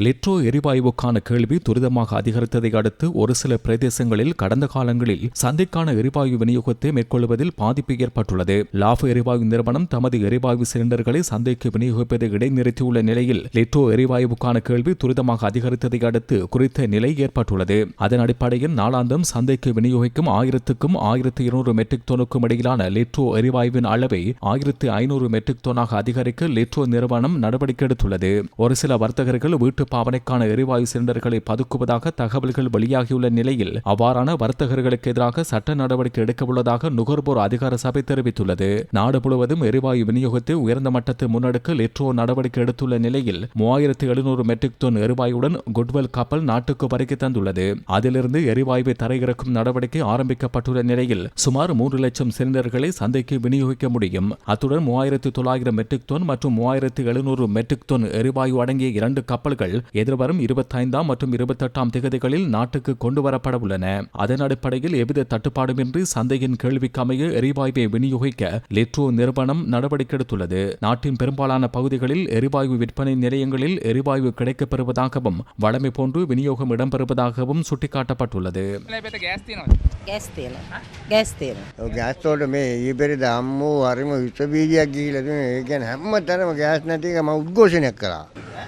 லிட்ரோ எரிவாயுவுக்கான கேள்வி துரிதமாக அதிகரித்ததை அடுத்து ஒரு சில பிரதேசங்களில் கடந்த காலங்களில் சந்தைக்கான எரிவாயு விநியோகத்தை மேற்கொள்வதில் பாதிப்பு ஏற்பட்டுள்ளது. லாஃப் எரிவாயு நிறுவனம் தமது எரிவாயு சிலிண்டர்களை சந்தைக்கு விநியோகிப்பதை இடைநிறுத்தியுள்ள நிலையில் லிட்ரோ எரிவாயுவுக்கான கேள்வி துரிதமாக அதிகரித்ததை அடுத்து குறித்த நிலை ஏற்பட்டுள்ளது. அதன் அடிப்படையில் நாளாந்தம் சந்தைக்கு விநியோகிக்கும் 1000க்கும் 1200 மெட்ரிக் டனுக்கும் இடையிலான லிட்ரோ எரிவாயுவின் அளவை 1500 மெட்ரிக் டனாக அதிகரிக்க லிட்ரோ நிறுவனம் நடவடிக்கை எடுத்துள்ளது. ஒரு சில வர்த்தகர்கள் வீட்டு பாவனைக்கான எரிவாயு சிலிண்டர்களை பதுக்குவதாக தகவல்கள் வெளியாகியுள்ள நிலையில் அவ்வாறான வர்த்தகர்களுக்கு எதிராக சட்ட நடவடிக்கை எடுக்கவுள்ளதாக நுகர்வோர் அதிகார சபை தெரிவித்துள்ளது. நாடு முழுவதும் எரிவாயு விநியோகத்தை உயர்ந்த மட்டத்தில் முன்னெடுக்க லிட்ரோ நடவடிக்கை எடுத்துள்ள நிலையில் 3700 மெட்ரிக் டன் எரிவாயுடன் குட்வெல் கப்பல் நாட்டுக்கு வருகை தந்துள்ளது. அதிலிருந்து எரிவாயுவை தரையிறக்கும் நடவடிக்கை ஆரம்பிக்கப்பட்டுள்ள நிலையில் சுமார் 3 லட்சம் சிலிண்டர்களை சந்தைக்கு விநியோகிக்க முடியும். அத்துடன் 3900 மெட்ரிக் டன் மற்றும் 3700 மெட்ரிக் டன் எரிவாயு அடங்கிய 2 கப்பல்கள் எதிர்வரும் 25ஆம் மற்றும் 28ஆம் திகதிகளில் நாட்டுக்கு கொண்டு வரப்பட உள்ளன. அதன் அடிப்படையில் எவ்வித தட்டுப்பாடுமின்றி சந்தையின் கேள்விக்கு அமைய எரிவாயுவை விநியோகிக்க லிட்ரோ நிறுவனம் நடவடிக்கை எடுத்துள்ளது. நாட்டின் பெரும்பாலான பகுதிகளில் எரிவாயு விற்பனை நிலையங்களில் எரிவாயு கிடைக்கப்பெறுவதாகவும் வழமை போன்று விநியோகம் இடம்பெறுவதாகவும் சுட்டிக்காட்டப்பட்டுள்ளது.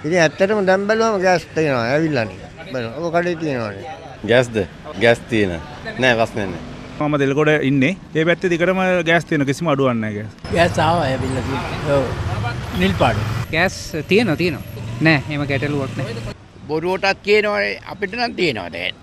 ඉතින් ඇත්තටම දැන් බැලුවම ගෑස් තියෙනවා ඇවිල්ලානේ. බලන්න. ඔක කඩේ තියෙනවානේ. ගෑස්ද? ගෑස් තියෙනවා. නෑ ප්‍රශ්නේ නෑ. මම දෙල්ගොඩ ඉන්නේ. ඒ පැත්තේ දිගටම ගෑස් තියෙනවා. කිසිම අඩුවක් නැහැ ගෑස්. ගෑස් ආවා ඇවිල්ලා තියෙනවා. ඔව්. නිල් පාඩු. ගෑස් තියෙනවා. නෑ එහෙම ගැටලුවක් නෑ. බොරුවටත් කියනවනේ අපිට නම් තියෙනවා දැන්.